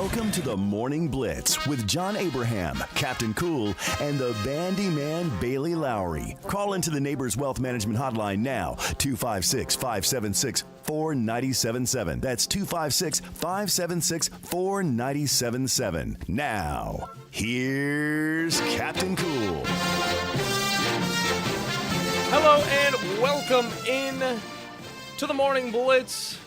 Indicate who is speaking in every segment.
Speaker 1: Welcome to the Morning Blitz with John Abraham, Captain Cool, and the Bandiman Bailey Lowery. Call into the Neighbors Wealth Management Hotline now, 256-576-4977. That's 256-576-4977. Now, here's Captain Cool.
Speaker 2: Hello and welcome in to the Morning Blitz.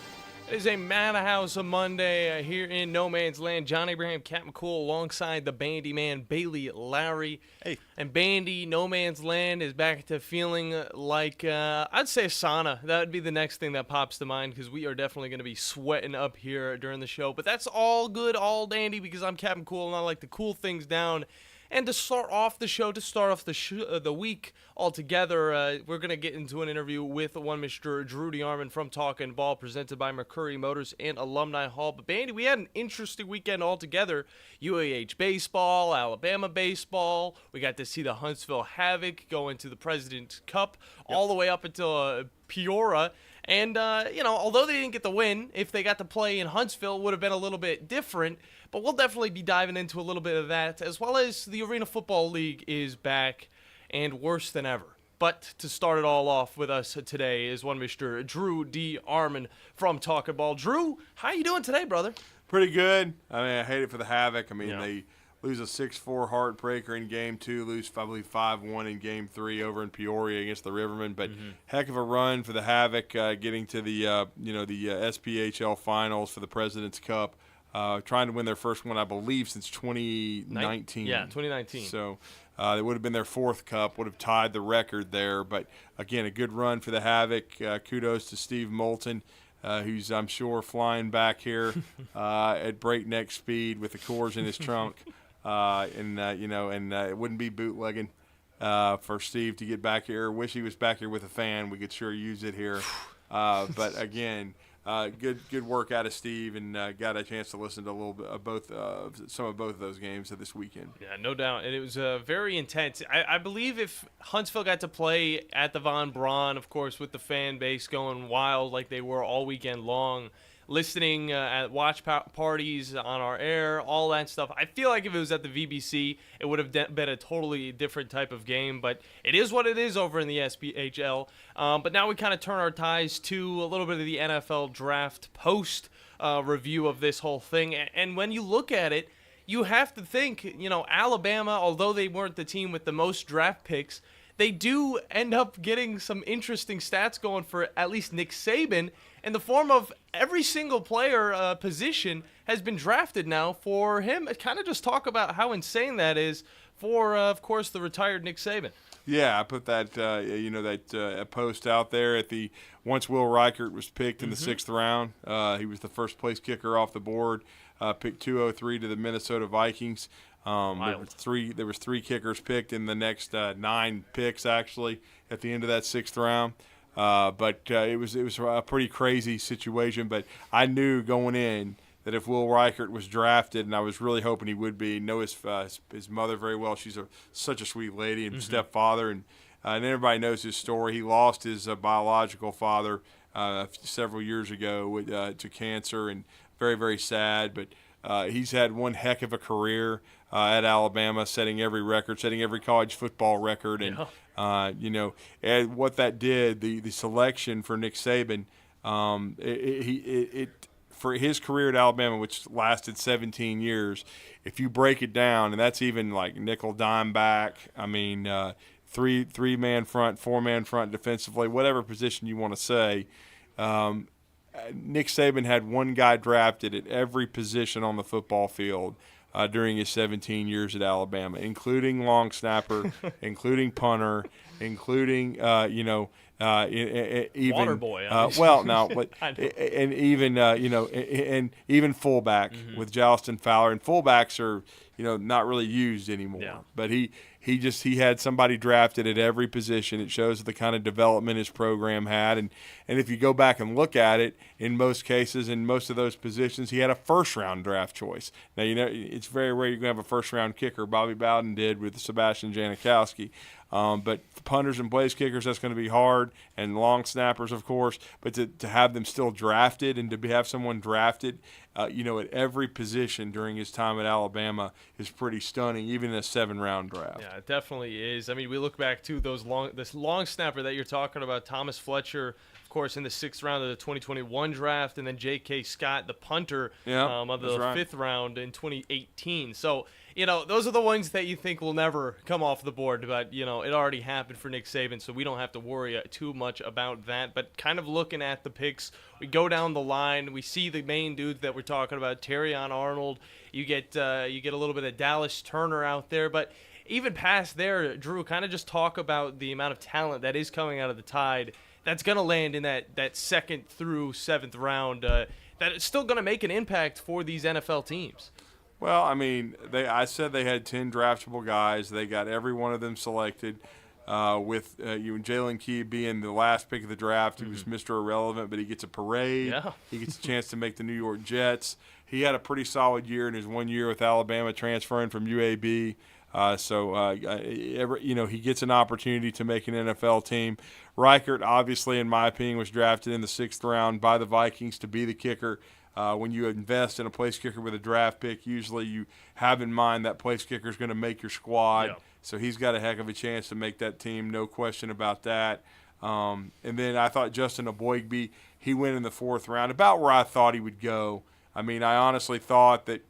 Speaker 2: It is a Madhouse Monday here in No Man's Land. John Abraham, Captain Cool, alongside the Bandiman Bailey Lowery.
Speaker 3: Hey.
Speaker 2: And Bandy, No Man's Land is back to feeling like, I'd say sauna. That would be the next thing that pops to mind, because we are definitely going to be sweating up here during the show. But that's all good, all dandy, because I'm Captain Cool and I like to cool things down. And to start off the show, the week altogether, we're going to get into an interview with one Mr. Drew DeArmond from Talkin' Ball, presented by Mercury Motors and Alumni Hall. But, Bandy, we had an interesting weekend altogether. UAH baseball, Alabama baseball. We got to see the Huntsville Havoc go into the President's Cup all the way up until Peoria. And, although they didn't get the win, if they got to play in Huntsville, it would have been a little bit different. But we'll definitely be diving into a little bit of that, as well as the Arena Football League is back and worse than ever. But to start it all off with us today is one Mr. Drew DeArmond from Talkin' Ball. Drew, how you doing today, brother?
Speaker 3: Pretty good. I mean, I hate it for the Havoc. I mean, they lose a 6-4 heartbreaker in Game 2, lose, I believe, 5-1 in Game 3 over in Peoria against the Rivermen. But heck of a run for the Havoc, getting to the SPHL Finals for the President's Cup. Trying to win their first one, I believe, since 2019.
Speaker 2: Yeah, 2019.
Speaker 3: So it would have been their fourth cup, would have tied the record there. But, again, a good run for the Havoc. Kudos to Steve Moulton, who's, I'm sure, flying back here at breakneck speed with the Coors in his trunk. It wouldn't be bootlegging for Steve to get back here. Wish he was back here with a fan. We could sure use it here. But, again – good work out of Steve, and got a chance to listen to a little bit of some of both of those games this weekend.
Speaker 2: Yeah, no doubt. And it was very intense. I believe if Huntsville got to play at the Von Braun, of course, with the fan base going wild like they were all weekend long, listening at watch parties on our air, all that stuff. I feel like if it was at the VBC, it would have been a totally different type of game. But it is what it is over in the SPHL. But now we kind of turn our ties to a little bit of the NFL draft post review of this whole thing. And when you look at it, you have to think, Alabama, although they weren't the team with the most draft picks, they do end up getting some interesting stats going for at least Nick Saban, in the form of every single player position has been drafted now for him. Kind of just talk about how insane that is for, of course, the retired Nick Saban.
Speaker 3: Yeah, I put that post out there at the once Will Reichert was picked in the 6th round. He was the first place kicker off the board, picked 203 to the Minnesota Vikings. There was three kickers picked in the next 9 picks actually at the end of that 6th round. But it was a pretty crazy situation. But I knew going in that if Will Reichert was drafted, and I was really hoping he would be, know his mother very well. She's such a sweet lady, and stepfather, and everybody knows his story. He lost his biological father several years ago to cancer, and very, very sad. But he's had one heck of a career at Alabama, setting every record, setting every college football record, and and what that did, the selection for Nick Saban, for his career at Alabama, which lasted 17 years, if you break it down, and that's even like nickel dime back, I mean, three-man front, four-man front defensively, whatever position you want to say, Nick Saban had one guy drafted at every position on the football field during his 17 years at Alabama, including long snapper, including punter, including even
Speaker 2: water boy.
Speaker 3: And even fullback with Jalston Fowler, and fullbacks are not really used anymore.
Speaker 2: Yeah.
Speaker 3: But he had somebody drafted at every position. It shows the kind of development his program had, and if you go back and look at it, in most cases, in most of those positions, he had a first-round draft choice. Now it's very rare you're going to have a first-round kicker. Bobby Bowden did with Sebastian Janikowski, But punters and place kickers, that's going to be hard, and long snappers, of course. But to have them still drafted and to have someone drafted, at every position during his time at Alabama is pretty stunning, even in a 7-round draft.
Speaker 2: Yeah, it definitely is. I mean, we look back to this long snapper that you're talking about, Thomas Fletcher, of course, in the 6th round of the 2021 draft, and then J.K. Scott, the punter, of the 5th round in 2018. So, those are the ones that you think will never come off the board, but, it already happened for Nick Saban, so we don't have to worry too much about that. But kind of looking at the picks, we go down the line, we see the main dudes that we're talking about, Terrion Arnold, you get a little bit of Dallas Turner out there, but even past there, Drew, kind of just talk about the amount of talent that is coming out of the Tide that's going to land in that 2nd through 7th round, that it's still going to make an impact for these NFL teams.
Speaker 3: Well, I mean, I said they had 10 draftable guys. They got every one of them selected. With Jalen Key being the last pick of the draft, he was Mr. Irrelevant, but he gets a parade.
Speaker 2: Yeah.
Speaker 3: He gets a chance to make the New York Jets. He had a pretty solid year in his 1 year with Alabama, transferring from UAB. He gets an opportunity to make an NFL team. Reichert, obviously, in my opinion, was drafted in the 6th round by the Vikings to be the kicker. When you invest in a place kicker with a draft pick, usually you have in mind that place kicker is going to make your squad. Yeah. So he's got a heck of a chance to make that team, no question about that. And then I thought Justin Aboigbe, he went in the 4th round, about where I thought he would go. I mean, I honestly thought that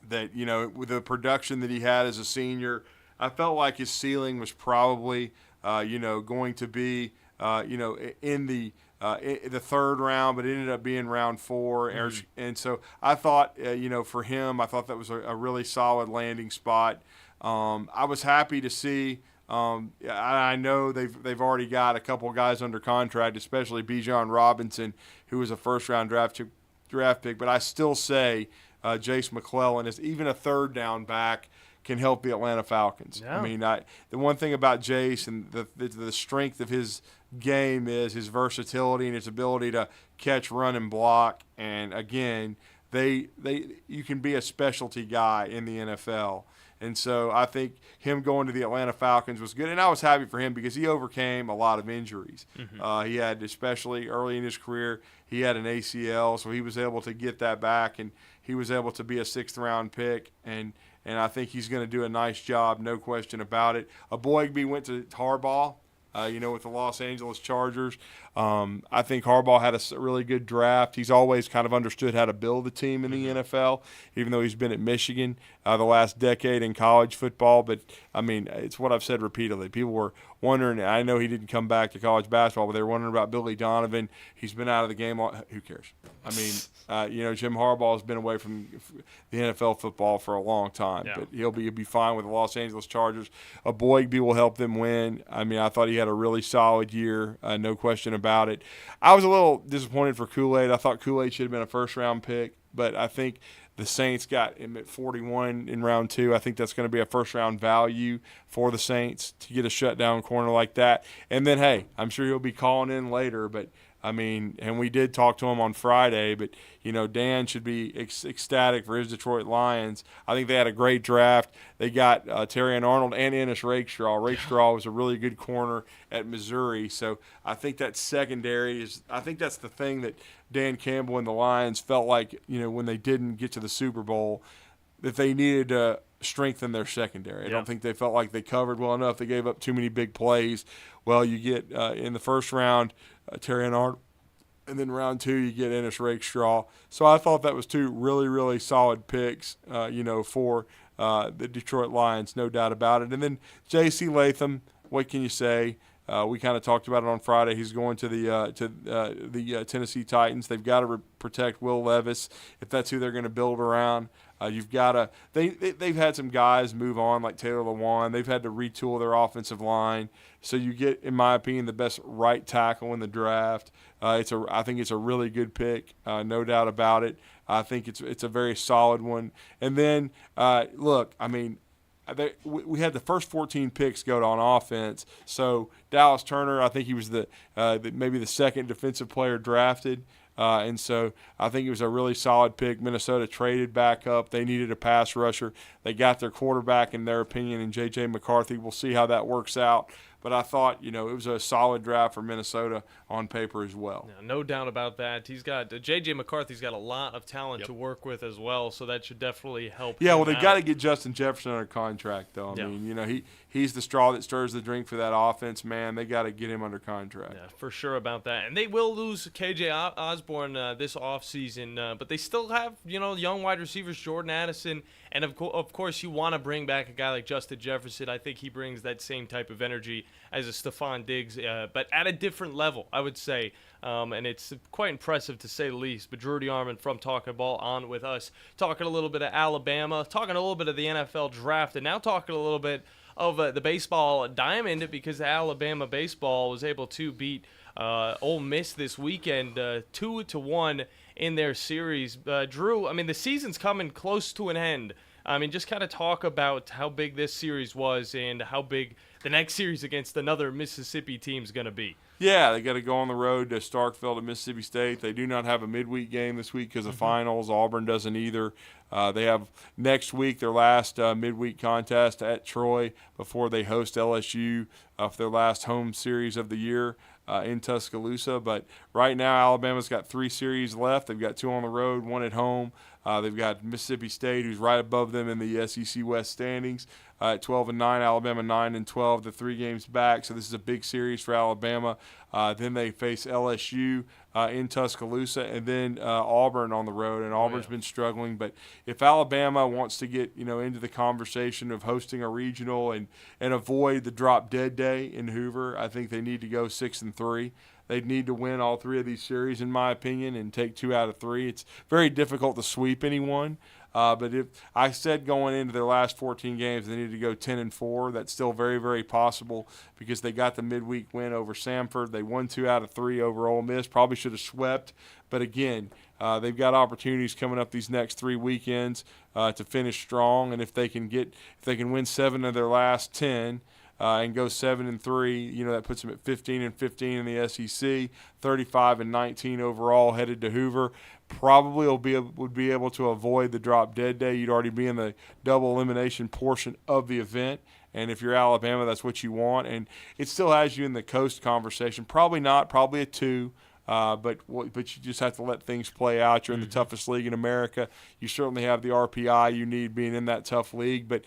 Speaker 3: with the production that he had as a senior, I felt like his ceiling was probably going to be in the 3rd round, but it ended up being round 4. And so I thought, for him, I thought that was a really solid landing spot. I was happy to see. I know they've already got a couple of guys under contract, especially Bijan Robinson, who was a 1st-round draft pick. But I still say Jace McClellan is even a 3rd down back can help the Atlanta Falcons. Yeah. I mean, the one thing about Jace and the strength of his game is his versatility and his ability to catch, run, and block. And again, you can be a specialty guy in the NFL. And so I think him going to the Atlanta Falcons was good. And I was happy for him because he overcame a lot of injuries. He had, especially early in his career, he had an ACL, so he was able to get that back, and he was able to be a 6th-round pick. And I think he's going to do a nice job, no question about it. Aboigbe went to Harbaugh, with the Los Angeles Chargers. I think Harbaugh had a really good draft. He's always kind of understood how to build a team in the NFL, even though he's been at Michigan the last decade in college football. But, I mean, it's what I've said repeatedly. People were wondering, I know he didn't come back to college basketball, but they were wondering about Billy Donovan. He's been out of the game. Who cares? I mean, Jim Harbaugh has been away from the NFL football for a long time, but he'll be fine with the Los Angeles Chargers. Aboigbe will help them win. I mean, I thought he had a really solid year, no question about it. I was a little disappointed for Kool-Aid. I thought Kool-Aid should have been a 1st-round pick, but I think the Saints got him at 41 in round 2. I think that's going to be a 1st-round value for the Saints to get a shutdown corner like that. And then, hey, I'm sure he'll be calling in later, but I mean, and we did talk to him on Friday, but, Dan should be ecstatic for his Detroit Lions. I think they had a great draft. They got Terrion Arnold and Ennis Rakestraw. Rakestraw was a really good corner at Missouri. So I think that secondary I think that's the thing that Dan Campbell and the Lions felt like, when they didn't get to the Super Bowl, that they needed to strengthen their secondary. I don't think they felt like they covered well enough. They gave up too many big plays. Well, you get in the 1st round, Terrion Arnold, and then round 2 you get Ennis Rakestraw. So I thought that was 2 really, really solid picks, for the Detroit Lions, no doubt about it. And then J.C. Latham, what can you say? We kind of talked about it on Friday. He's going to the Tennessee Titans. They've got to protect Will Levis if that's who they're going to build around. You've got to. They've had some guys move on like Taylor Lewan. They've had to retool their offensive line. So you get, in my opinion, the best right tackle in the draft. I think it's a really good pick, no doubt about it. I think it's a very solid one. And then look, I mean, we had the first 14 picks go on offense. So Dallas Turner, I think he was maybe the 2nd defensive player drafted. And so I think it was a really solid pick. Minnesota traded back up. They needed a pass rusher. They got their quarterback, in their opinion, in J.J. McCarthy. We'll see how that works out. But I thought, it was a solid draft for Minnesota on paper as well.
Speaker 2: No doubt about that. He's got J.J. McCarthy's got a lot of talent to work with as well, so that should definitely help.
Speaker 3: Yeah, well,
Speaker 2: him
Speaker 3: they
Speaker 2: out.
Speaker 3: got to get Justin Jefferson under contract, though. I mean, he's the straw that stirs the drink for that offense, man. They got to get him under contract.
Speaker 2: Yeah, for sure about that. And they will lose K.J. Osborne this offseason, but they still have, young wide receivers, Jordan Addison. And, of course, you want to bring back a guy like Justin Jefferson. I think he brings that same type of energy as a Stephon Diggs, but at a different level, I would say. And it's quite impressive to say the least. But Drew DeArmond from Talking Ball on with us, talking a little bit of Alabama, talking a little bit of the NFL draft, and now talking a little bit of the baseball diamond, because Alabama baseball was able to beat Ole Miss this weekend 2-1 in their series. Drew, I mean, the season's coming close to an end. I mean, just kind of talk about how big this series was and how big the next series against another Mississippi team is going to be.
Speaker 3: Yeah, they got to go on the road to Starkville to Mississippi State. They do not have a midweek game this week because of finals. Auburn doesn't either. They have next week their last midweek contest at Troy before they host LSU for their last home series of the year in Tuscaloosa. But right now, Alabama's got 3 series left. They've got 2 on the road, 1 at home. They've got Mississippi State, who's right above them in the SEC West standings, at 12-9. Alabama 9-12. The 3 games back. So this is a big series for Alabama. Then they face LSU in Tuscaloosa, and then Auburn on the road. And Auburn's been struggling. But if Alabama wants to get into the conversation of hosting a regional and avoid the drop dead day in Hoover, I think they need to go 6-3. They'd need to win all 3 of these series, in my opinion, and take 2 out of 3. It's very difficult to sweep anyone. But if I said going into their last 14 games they needed to go 10-4, that's still very, very possible because they got the midweek win over Samford. They won 2 out of 3 over Ole Miss. Probably should have swept, but again, they've got opportunities coming up these next 3 weekends to finish strong. And if they can win 7 of their last 10. And go 7-3, that puts them at 15-15 in the SEC, 35-19 overall, headed to Hoover. Probably would be able to avoid the drop dead day. You'd already be in the double elimination portion of the event. And if you're Alabama, that's what you want. And it still has you in the coast conversation. Probably not, probably a 2. But you just have to let things play out. You're in the toughest league in America. You certainly have the RPI you need being in that tough league. But,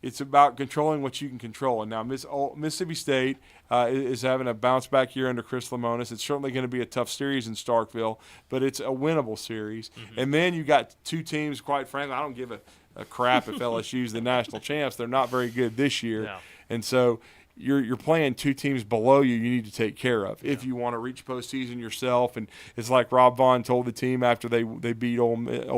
Speaker 3: it's about controlling what you can control. And now Mississippi State is having a bounce-back year under Chris Lemonis. It's certainly going to be a tough series in Starkville, but it's a winnable series. And then you got 2 teams, quite frankly, I don't give a crap if LSU's the national champs. They're not very good this year.
Speaker 2: No.
Speaker 3: And so – You're playing 2 teams below you need to take care of if you want to reach postseason yourself. And it's like Rob Vaughn told the team after they beat Ole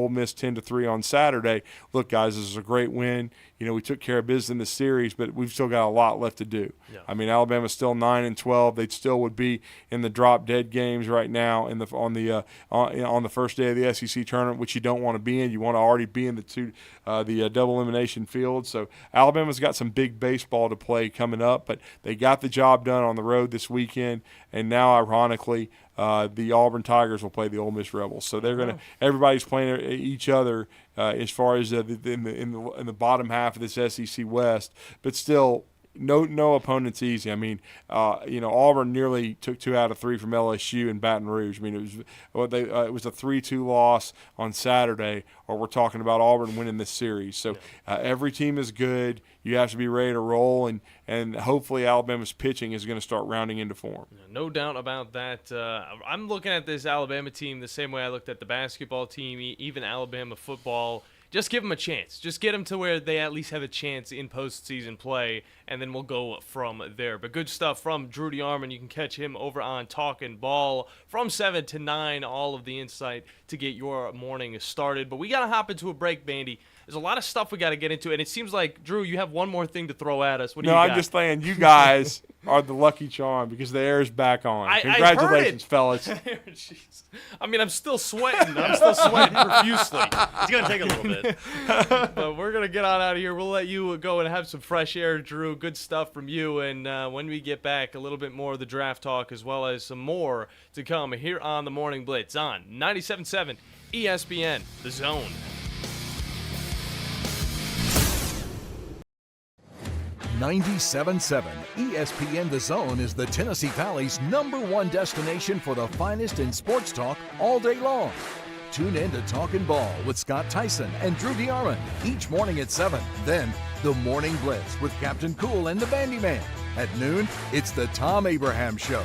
Speaker 3: Miss 10-3 on Saturday, look, guys, this is a great win. We took care of business in the series, but we've still got a lot left to do. Yeah. I mean, Alabama's still 9-12. They still would be in the drop dead games right now on the first day of the SEC tournament, which you don't want to be in. You want to already be in the double elimination field. So Alabama's got some big baseball to play coming up, but they got the job done on the road this weekend, and now, ironically, the Auburn Tigers will play the Ole Miss Rebels. So everybody's playing each other as far as in the bottom half of this SEC West, but still. No opponent's easy. I mean, Auburn nearly took 2 out of 3 from LSU in Baton Rouge. I mean, it was a 3-2 loss on Saturday, or we're talking about Auburn winning this series. So every team is good. You have to be ready to roll, and hopefully Alabama's pitching is going to start rounding into form.
Speaker 2: No doubt about that. I'm looking at this Alabama team the same way I looked at the basketball team, even Alabama football. Just give them a chance. Just get them to where they at least have a chance in postseason play, and then we'll go from there. But good stuff from Drew DeArmond. You can catch him over on Talking Ball from 7 to 9, all of the insight to get your morning started. But we got to hop into a break, Bandy. There's a lot of stuff we got to get into, and it seems like, Drew, you have one more thing to throw at us. What do you got?
Speaker 3: I'm just saying, you guys are the lucky charm because the air is back on.
Speaker 2: I
Speaker 3: Congratulations, fellas.
Speaker 2: Jeez. I mean, I'm still sweating. I'm still sweating profusely.
Speaker 4: It's going to take a little bit.
Speaker 2: But we're going to get on out of here. We'll let you go and have some fresh air, Drew. Good stuff from you. And when we get back, a little bit more of the draft talk as well as some more to come here on the Morning Blitz on 97.7 ESPN, The Zone.
Speaker 5: 97.7 ESPN The Zone is the Tennessee Valley's #1 destination for the finest in sports talk all day long. Tune in to Talkin' Ball with Scott Tyson and Drew DeArmond each morning at 7. Then, the Morning Blitz with Captain Cool and the Bandiman. At noon, it's the Tom Abraham Show,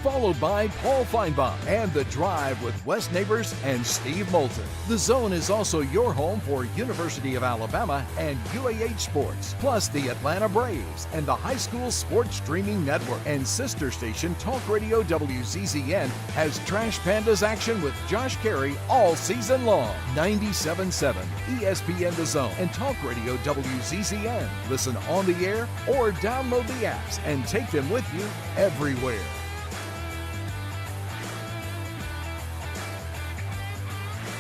Speaker 5: followed by Paul Feinbaum and The Drive with Wes Neighbors and Steve Moulton. The Zone is also your home for University of Alabama and UAH sports, plus the Atlanta Braves and the High School Sports Streaming Network. And sister station Talk Radio WZZN has Trash Pandas action with Josh Carey all season long. 97.7 ESPN The Zone and Talk Radio WZZN. Listen on the air or download the apps and take them with you everywhere.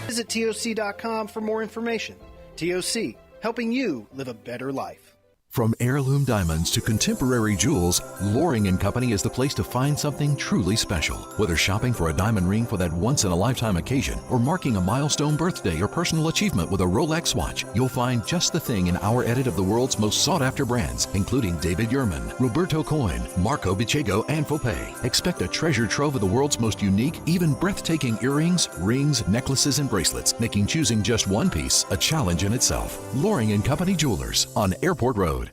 Speaker 6: Visit TOC.com for more information. TOC, helping you live a better life.
Speaker 5: From heirloom diamonds to contemporary jewels, Loring & Company is the place to find something truly special. Whether shopping for a diamond ring for that once-in-a-lifetime occasion or marking a milestone birthday or personal achievement with a Rolex watch, you'll find just the thing in our edit of the world's most sought-after brands, including David Yurman, Roberto Coin, Marco Bicego, and Fopay. Expect a treasure trove of the world's most unique, even breathtaking earrings, rings, necklaces, and bracelets, making choosing just one piece a challenge in itself. Loring & Company Jewelers on Airport Road.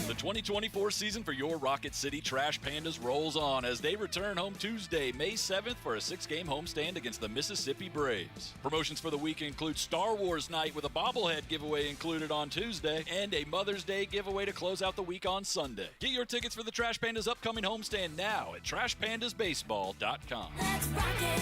Speaker 7: The 2024 season for your Rocket City Trash Pandas rolls on as they return home Tuesday, May 7th for a 6-game homestand against the Mississippi Braves. Promotions for the week include Star Wars Night with a bobblehead giveaway included on Tuesday and a Mother's Day giveaway to close out the week on Sunday. Get your tickets for the Trash Pandas upcoming homestand now at trashpandasbaseball.com.
Speaker 8: Let's rock it.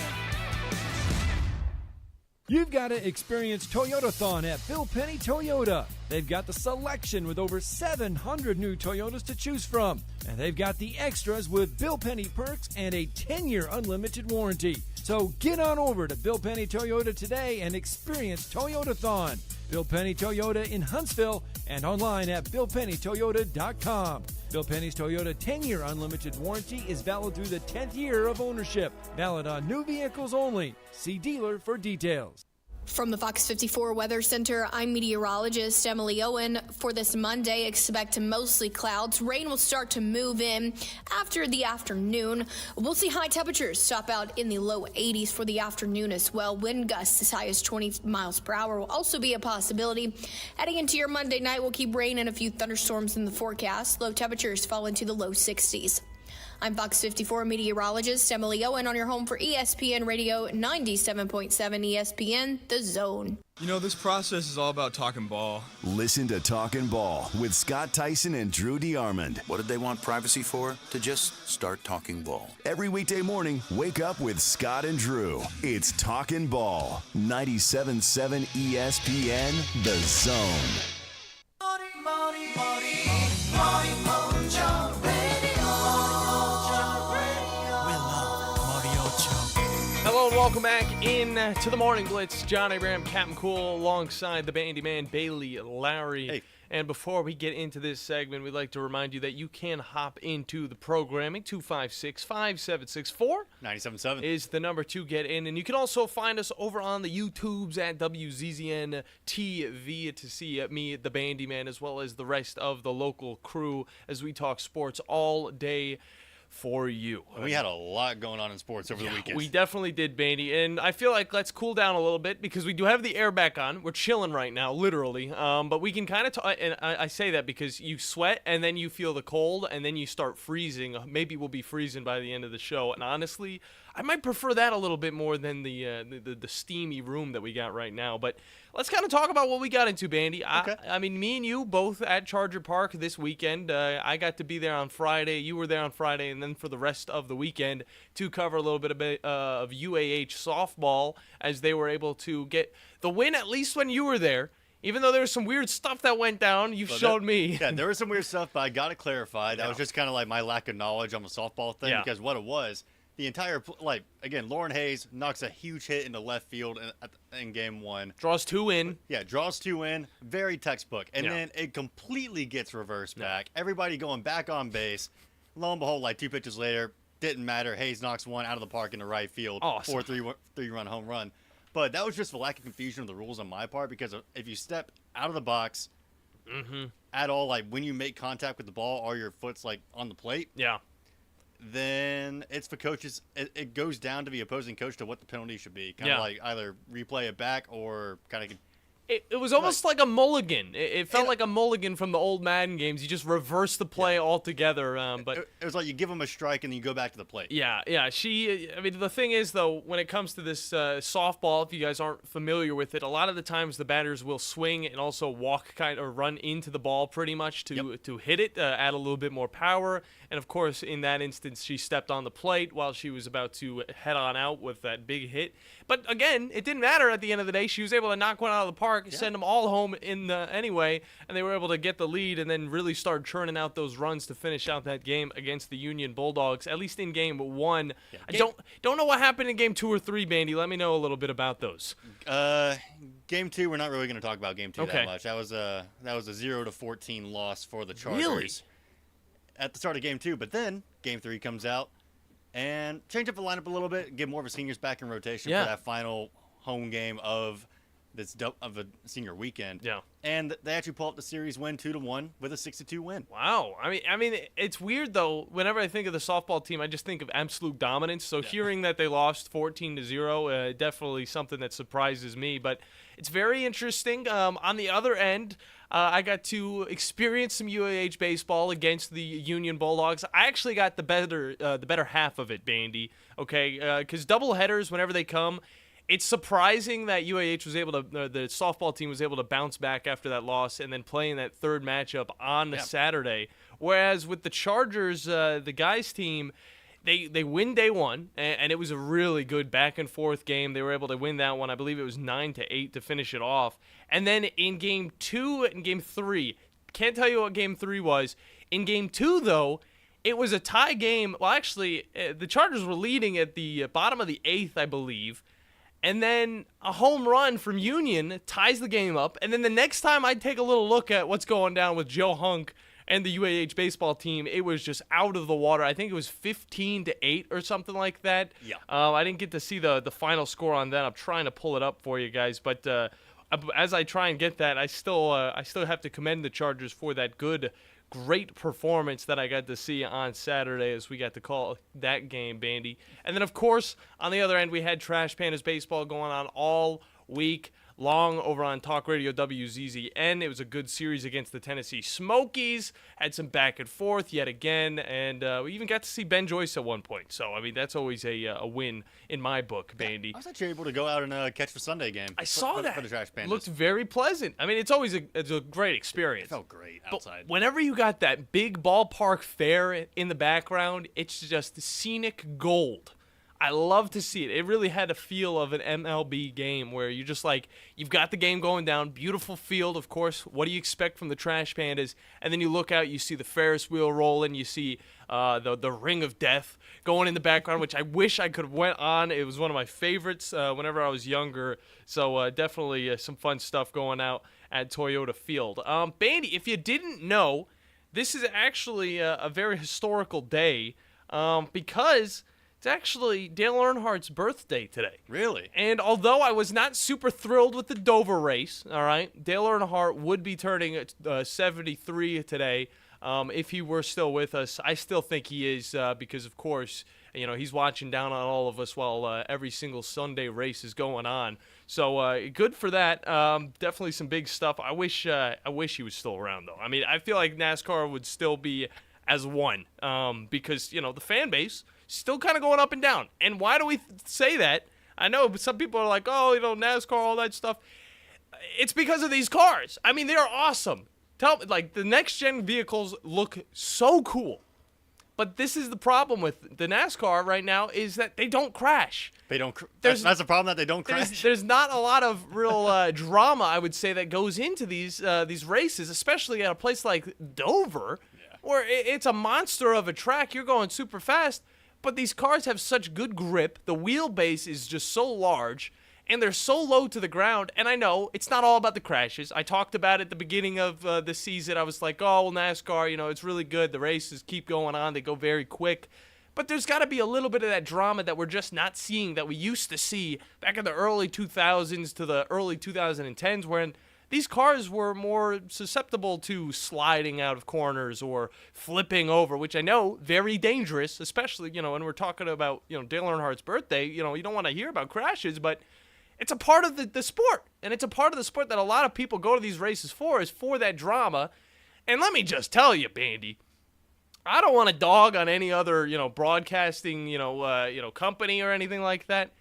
Speaker 9: You've got to experience Toyotathon at Bill Penny Toyota. They've got the selection with over 700 new Toyotas to choose from. And they've got the extras with Bill Penny perks and a 10-year unlimited warranty. So get on over to Bill Penny Toyota today and experience Toyotathon. Bill Penny Toyota in Huntsville and online at BillPennyToyota.com. Bill Penny's Toyota 10-year unlimited warranty is valid through the 10th year of ownership. Valid on new vehicles only. See dealer for details.
Speaker 8: From the Fox 54 Weather Center, I'm meteorologist Emily Owen. For this Monday, expect mostly clouds. Rain will start to move in after the afternoon. We'll see high temperatures top out in the low 80s for the afternoon as well. Wind gusts as high as 20 miles per hour will also be a possibility. Heading into your Monday night, we'll keep rain and a few thunderstorms in the forecast. Low temperatures fall into the low 60s. I'm Fox 54 meteorologist Emily Owen on your home for ESPN Radio 97.7 ESPN, The Zone.
Speaker 10: You know, this process is all about talking ball.
Speaker 1: Listen to Talkin' Ball with Scott Tyson and Drew DeArmond.
Speaker 11: What did they want privacy for? To just start talking ball.
Speaker 1: Every weekday morning, wake up with Scott and Drew. It's Talkin' Ball. 97.7 ESPN, The Zone.
Speaker 2: Hello and welcome back in to the Morning Blitz. John Abraham, Captain Cool, alongside the Bandiman, Bailey Lowery.
Speaker 4: Hey.
Speaker 2: And before we get into this segment, we'd like to remind you that you can hop into the programming. 256-5764
Speaker 4: 97.7
Speaker 2: is the number to get in. And you can also find us over on the YouTubes at WZZN TV to see me, the Bandiman, as well as the rest of the local crew as we talk sports all day for you.
Speaker 4: We had a lot going on in sports over the weekend.
Speaker 2: We definitely did, Bandy. And I feel like let's cool down a little bit because we do have the air back on. We're chilling right now, literally. But we can kind of talk, and I say that because you sweat and then you feel the cold and then you start freezing. Maybe we'll be freezing by the end of the show. And honestly, I might prefer that a little bit more than the steamy room that we got right now. But let's kind of talk about what we got into, Bandy.
Speaker 4: Okay.
Speaker 2: I mean, me and you both at Charger Park this weekend. I got to be there on Friday. You were there on Friday, and then for the rest of the weekend to cover a little bit of UAH softball as they were able to get the win, at least when you were there, Even though there was some weird stuff that went down, you've showed me.
Speaker 4: Yeah, there was some weird stuff, but I got to clarify. That was just kind of like my lack of knowledge on the softball thing, because what it was, the entire, again, Lauren Hayes knocks a huge hit into left field in game 1.
Speaker 2: Draws 2 in.
Speaker 4: Yeah, draws 2 in. Very textbook. And then it completely gets reversed back. Everybody going back on base. Lo and behold, 2 pitches later, didn't matter. Hayes knocks one out of the park into right field.
Speaker 2: Awesome.
Speaker 4: 4-3-run home run. But that was just the lack of confusion of the rules on my part, because if you step out of the box at all, when you make contact with the ball or your foot's on the plate, then it's the coaches. It goes down to the opposing coach to what the penalty should be. Kind of either replay it back or kind of.
Speaker 2: It was almost like a mulligan. It felt like a mulligan from the old Madden games. You just reverse the play altogether. But
Speaker 4: it was like you give them a strike and then you go back to the plate.
Speaker 2: Yeah. I mean, the thing is, though, when it comes to this softball, if you guys aren't familiar with it, a lot of the times the batters will swing and also walk or run into the ball pretty much to hit it, add a little bit more power. And, of course, in that instance, she stepped on the plate while she was about to head on out with that big hit. But, again, it didn't matter at the end of the day. She was able to knock one out of the park, send them all home anyway, and they were able to get the lead and then really start churning out those runs to finish out that game against the Union Bulldogs, at least in game 1. Yeah. I don't know what happened in game 2 or 3, Bandy. Let me know a little bit about those.
Speaker 4: Game 2, we're not really going to talk about game 2 that much. That was a 0-14 loss for the Chargers.
Speaker 2: Really?
Speaker 4: At the start of game 2, but then game 3 comes out and change up the lineup a little bit, get more of a seniors back in rotation for that final home game of a senior weekend.
Speaker 2: Yeah.
Speaker 4: And they actually pull up the series win 2-1 with a 6-2 win.
Speaker 2: Wow. I mean, it's weird though. Whenever I think of the softball team, I just think of absolute dominance. So hearing that they lost 14-0, definitely something that surprises me. But it's very interesting. On the other end, I got to experience some UAH baseball against the Union Bulldogs. I actually got the better half of it, Bandy. Okay, because doubleheaders, whenever they come, it's surprising that UAH was able to, the softball team was able to bounce back after that loss and then play in that third matchup on the Saturday. Whereas with the Chargers, the guys team, they win day 1, and it was a really good back and forth game. They were able to win that one. I believe it was 9-8 to finish it off. And then in game 2 and game 3, can't tell you what game 3 was. In game 2, though, it was a tie game. Well, actually, the Chargers were leading at the bottom of the 8th, I believe. And then a home run from Union ties the game up. And then the next time I take a little look at what's going down with Joe Hunk and the UAH baseball team, it was just out of the water. I think it was 15-8 or something like that.
Speaker 4: Yeah.
Speaker 2: I didn't get to see the final score on that. I'm trying to pull it up for you guys. But as I try and get that, I still have to commend the Chargers for that great performance that I got to see on Saturday as we got to call that game, Bandy. And then, of course, on the other end, we had Trash Pandas baseball going on all week long over on Talk Radio WZZN. It was a good series against the Tennessee Smokies. Had some back and forth yet again, and we even got to see Ben Joyce at one point. So, I mean, that's always a win in my book, Bandy.
Speaker 4: I was actually able to go out and catch the Sunday game.
Speaker 2: I saw that.
Speaker 4: For the Trash Pandas.
Speaker 2: Looked very pleasant. I mean, it's always a great experience.
Speaker 4: It felt great outside.
Speaker 2: But whenever you got that big ballpark fair in the background, it's just scenic gold. I love to see it. It really had a feel of an MLB game where you're just like, you've got the game going down, beautiful field, of course. What do you expect from the Trash Pandas? And then you look out, you see the Ferris wheel rolling, you see the Ring of Death going in the background, which I wish I could have went on. It was one of my favorites whenever I was younger. So definitely some fun stuff going out at Toyota Field. Bandy, if you didn't know, this is actually a very historical day because it's actually Dale Earnhardt's birthday today.
Speaker 4: Really?
Speaker 2: And although I was not super thrilled with the Dover race, all right, Dale Earnhardt would be turning 73 today if he were still with us. I still think he is because, of course, you know, he's watching down on all of us while every single Sunday race is going on. So good for that. Definitely some big stuff. I wish he was still around, though. I mean, I feel like NASCAR would still be as one because, you know, the fan base still kind of going up and down. And why do we say that? I know some people are like, oh, you know, NASCAR, all that stuff. It's because of these cars. I mean, they are awesome. Like, the next-gen vehicles look so cool. But this is the problem with the NASCAR right now is that they don't crash.
Speaker 4: They don't. That's the problem, that they don't crash.
Speaker 2: There's not a lot of real drama, I would say, that goes into these races, especially at a place like Dover, where it's a monster of a track. You're going super fast, but these cars have such good grip. The wheelbase is just so large, and they're so low to the ground. And I know it's not all about the crashes. I talked about it at the beginning of the season. I was like, oh, well, NASCAR, it's really good. The races keep going on. They go very quick. But there's got to be a little bit of that drama that we're just not seeing that we used to see back in the early 2000s to the early 2010s, when these cars were more susceptible to sliding out of corners or flipping over, which I know very dangerous, especially, when we're talking about, Dale Earnhardt's birthday. You don't want to hear about crashes, but it's a part of the sport, and it's a part of the sport that a lot of people go to these races for, is for that drama. And let me just tell you, Bandy, I don't want to dog on any other, broadcasting, company or anything like that.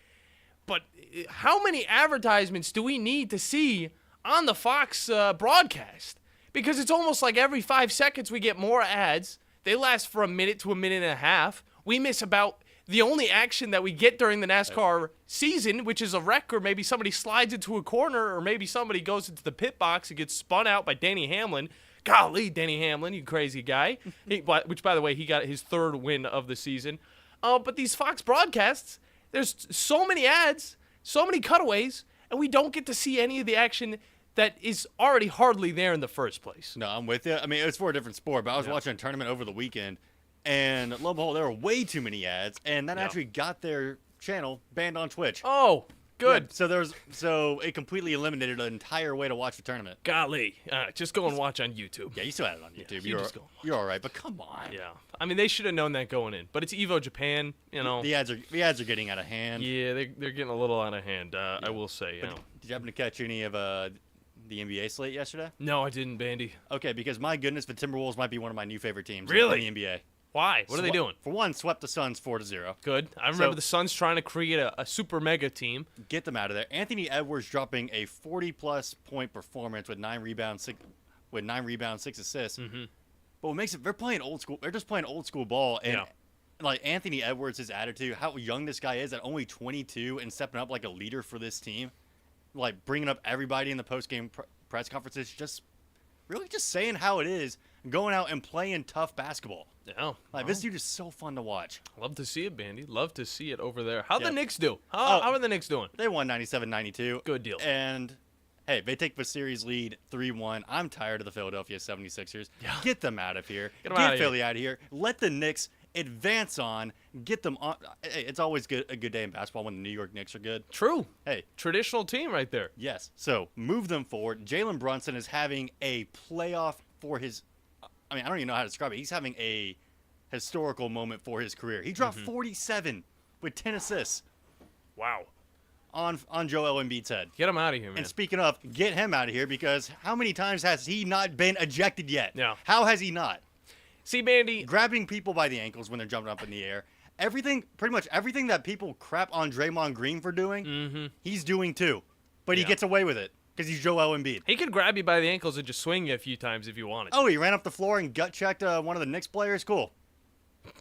Speaker 2: But how many advertisements do we need to see on the Fox broadcast? Because it's almost like every 5 seconds we get more ads. They last for a minute to a minute and a half. We miss about the only action that we get during the NASCAR season, which is a wreck, or maybe somebody slides into a corner, or maybe somebody goes into the pit box and gets spun out by Denny Hamlin. Golly, Denny Hamlin, you crazy guy. Which, by the way, he got his 3rd win of the season. But these Fox broadcasts, there's so many ads, so many cutaways, and we don't get to see any of the action that is already hardly there in the first place.
Speaker 4: No, I'm with you. I mean, it's for a different sport, but I was watching a tournament over the weekend, and lo and behold, there were way too many ads, and that actually got their channel banned on Twitch.
Speaker 2: Oh, good.
Speaker 4: Yeah, so it completely eliminated an entire way to watch the tournament.
Speaker 2: Golly, just go and watch on YouTube.
Speaker 4: Yeah, you still had it on YouTube.
Speaker 2: Yeah,
Speaker 4: you're all right, but come on.
Speaker 2: Yeah, I mean, they should have known that going in, but it's Evo Japan,
Speaker 4: The ads are getting out of hand.
Speaker 2: Yeah, they're getting a little out of hand. I will say.
Speaker 4: Did you happen to catch any of the NBA slate yesterday?
Speaker 2: No, I didn't, Bandy.
Speaker 4: Okay, because my goodness, the Timberwolves might be one of my new favorite teams
Speaker 2: really?
Speaker 4: in the NBA.
Speaker 2: Why? What are they doing?
Speaker 4: For one, swept the Suns 4-0.
Speaker 2: Good. I remember the Suns trying to create a super mega team.
Speaker 4: Get them out of there. Anthony Edwards dropping a 40-plus point performance with 9 rebounds, 6 assists.
Speaker 2: Mm-hmm.
Speaker 4: But what makes it, they're playing old school. They're just playing old school ball. And like Anthony Edwards' attitude, how young this guy is at only 22 and stepping up like a leader for this team, like bringing up everybody in the post-game press conferences, just really just saying how it is, going out and playing tough basketball.
Speaker 2: Yeah.
Speaker 4: This dude is so fun to watch.
Speaker 2: Love to see it, Bandy. Love to see it over there. How'd the Knicks do? How are the Knicks doing?
Speaker 4: They won 97-92.
Speaker 2: Good deal.
Speaker 4: And, hey, they take the series lead 3-1. I'm tired of the Philadelphia 76ers.
Speaker 2: Yeah.
Speaker 4: Get them out of here.
Speaker 2: Get
Speaker 4: Philly out of here. Let the Knicks advance on. Get them on. Hey, it's always a good day in basketball when the New York Knicks are good.
Speaker 2: True.
Speaker 4: Hey.
Speaker 2: Traditional team right there.
Speaker 4: Yes. So, move them forward. Jalen Brunson is having a playoff for his – I mean, I don't even know how to describe it. He's having a historical moment for his career. He dropped 47 with 10 assists.
Speaker 2: Wow.
Speaker 4: On Joel Embiid's head.
Speaker 2: Get him out of here, man.
Speaker 4: And speaking of, get him out of here, because how many times has he not been ejected yet?
Speaker 2: Yeah.
Speaker 4: How has he not?
Speaker 2: See, Bandy.
Speaker 4: Grabbing people by the ankles when they're jumping up in the air. Pretty much everything that people crap on Draymond Green for doing, he's doing too. But he gets away with it. Because he's Joel Embiid.
Speaker 2: He could grab you by the ankles and just swing you a few times if you wanted to.
Speaker 4: Oh, he ran up the floor and gut-checked one of the Knicks players? Cool.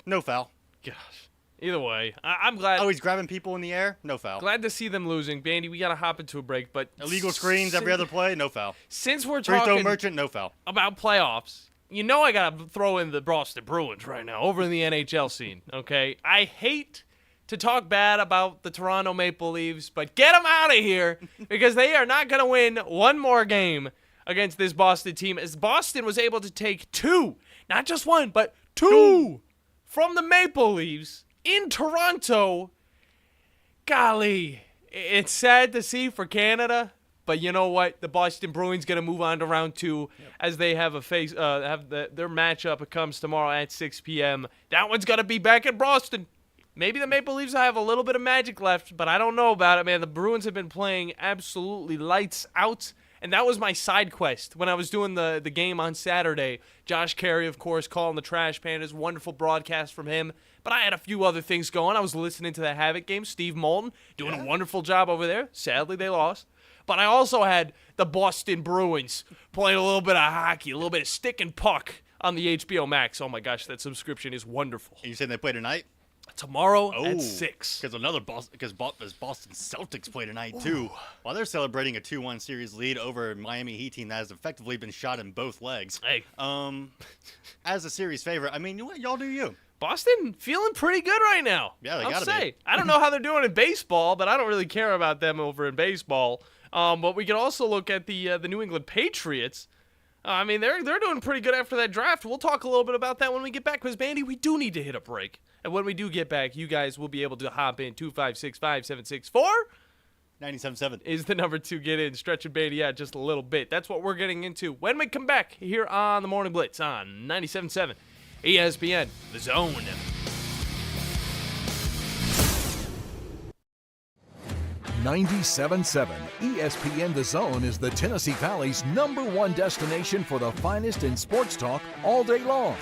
Speaker 4: No foul.
Speaker 2: Gosh. Either way, I'm glad.
Speaker 4: Oh, he's grabbing people in the air? No foul.
Speaker 2: Glad to see them losing. Bandy, we got to hop into a break. But
Speaker 4: illegal screens every other play? No foul.
Speaker 2: Since we're
Speaker 4: Free
Speaker 2: talking
Speaker 4: throw merchant? No foul.
Speaker 2: About playoffs, I got to throw in the Boston Bruins right now over in the NHL scene, okay? I hate to talk bad about the Toronto Maple Leafs, but get them out of here because they are not going to win one more game against this Boston team, as Boston was able to take 2, not just 1, but 2 from the Maple Leafs in Toronto. Golly, it's sad to see for Canada, but you know what? The Boston Bruins going to move on to round 2 as they have their matchup. It comes tomorrow at 6 p.m. That one's going to be back in Boston. Maybe the Maple Leafs have a little bit of magic left, but I don't know about it, man. The Bruins have been playing absolutely lights out, and that was my side quest when I was doing the game on Saturday. Josh Carey, of course, calling the Trash Pandas. Wonderful broadcast from him. But I had a few other things going. I was listening to the Havoc game. Steve Moulton doing a wonderful job over there. Sadly, they lost. But I also had the Boston Bruins playing a little bit of hockey, a little bit of stick and puck on the HBO Max. Oh, my gosh, that subscription is wonderful.
Speaker 4: And you saying they play tonight?
Speaker 2: Tomorrow at 6.
Speaker 4: Because Boston Celtics play tonight, too. While they're celebrating a 2-1 series lead over a Miami Heat team that has effectively been shot in both legs.
Speaker 2: Hey.
Speaker 4: As a series favorite, I mean, y'all do you.
Speaker 2: Boston feeling pretty good right now.
Speaker 4: Yeah, they
Speaker 2: gotta
Speaker 4: be.
Speaker 2: I don't know how they're doing in baseball, but I don't really care about them over in baseball. But we can also look at the New England Patriots. I mean, they're doing pretty good after that draft. We'll talk a little bit about that when we get back, because, Bandy, we do need to hit a break. And when we do get back, you guys will be able to hop in 256-5764.
Speaker 4: 97.7
Speaker 2: is the number to get in. Stretch and Bandy out just a little bit. That's what we're getting into when we come back here on the Morning Blitz on 97.7 ESPN, The Zone.
Speaker 5: .97.7 ESPN The Zone is the Tennessee Valley's #1 destination for the finest in sports talk all day long.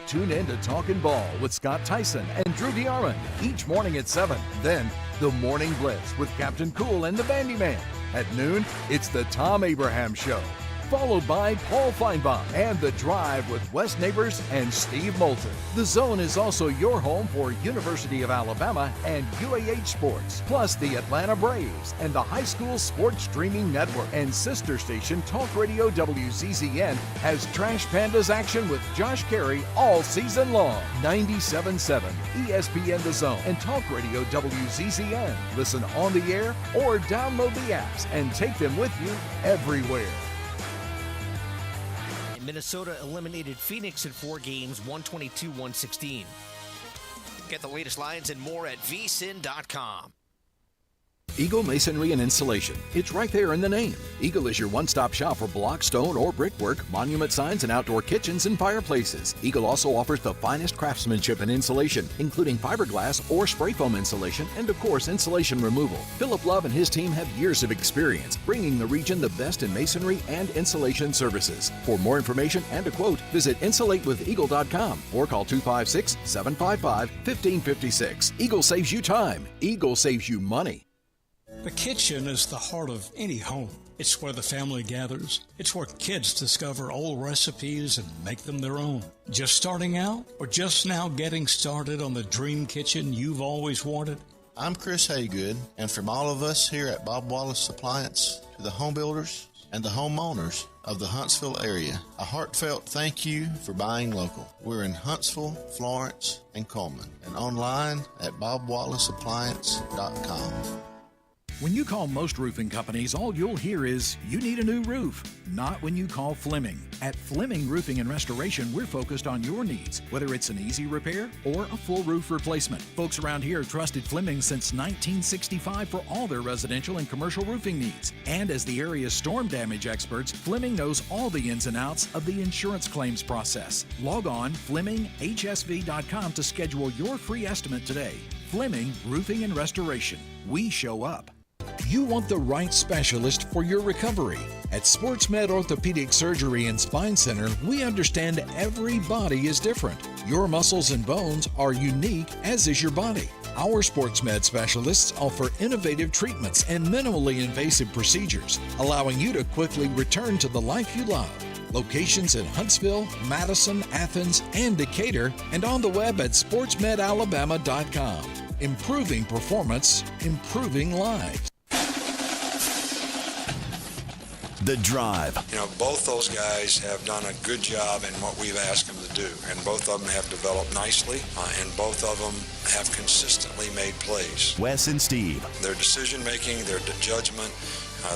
Speaker 5: Tune in to Talkin' Ball with Scott Tyson and Drew DeArmond each morning at 7. Then, the Morning Blitz with Captain Cool and the Bandiman. At noon, it's the Tom Abraham Show. Followed by Paul Feinbaum and The Drive with Wes Neighbors and Steve Moulton. The Zone is also your home for University of Alabama and UAH Sports, plus the Atlanta Braves and the High School Sports Streaming Network. And sister station Talk Radio WZZN has Trash Pandas action with Josh Carey all season long. 97.7 ESPN The Zone and Talk Radio WZZN. Listen on the air or download the apps and take them with you everywhere.
Speaker 12: Minnesota eliminated Phoenix in 4 games, 122-116. Get the latest lines and more at vsin.com.
Speaker 5: Eagle Masonry and Insulation. It's right there in the name. Eagle is your one-stop shop for block, stone, or brickwork, monument signs, and outdoor kitchens and fireplaces. Eagle also offers the finest craftsmanship in insulation, including fiberglass or spray foam insulation, and of course, insulation removal. Philip Love and his team have years of experience, bringing the region the best in masonry and insulation services. For more information and a quote, visit insulatewitheagle.com or call 256-755-1556. Eagle saves you time. Eagle saves you money.
Speaker 13: The kitchen is the heart of any home. It's where the family gathers. It's where kids discover old recipes and make them their own. Just starting out or just now getting started on the dream kitchen you've always wanted?
Speaker 14: I'm Chris Haygood, and from all of us here at Bob Wallace Appliance to the home builders and the homeowners of the Huntsville area, a heartfelt thank you for buying local. We're in Huntsville, Florence, and Coleman, and online at bobwallaceappliance.com.
Speaker 15: When you call most roofing companies, all you'll hear is, you need a new roof. Not when you call Fleming. At Fleming Roofing and Restoration, we're focused on your needs, whether it's an easy repair or a full roof replacement. Folks around here have trusted Fleming since 1965 for all their residential and commercial roofing needs. And as the area's storm damage experts, Fleming knows all the ins and outs of the insurance claims process. Log on FlemingHSV.com to schedule your free estimate today. Fleming Roofing and Restoration. We show up. You want the right specialist for your recovery. At SportsMed Orthopedic Surgery and Spine Center, we understand every body is different. Your muscles and bones are unique, as is your body. Our SportsMed specialists offer innovative treatments and minimally invasive procedures, allowing you to quickly return to the life you love. Locations in Huntsville, Madison, Athens, and Decatur, and on the web at sportsmedalabama.com. Improving performance, improving lives.
Speaker 1: The Drive.
Speaker 16: You know, both those guys have done a good job in what we've asked them to do, and both of them have developed nicely, and both of them have consistently made plays.
Speaker 1: Wes and Steve.
Speaker 16: Their decision-making, their judgment,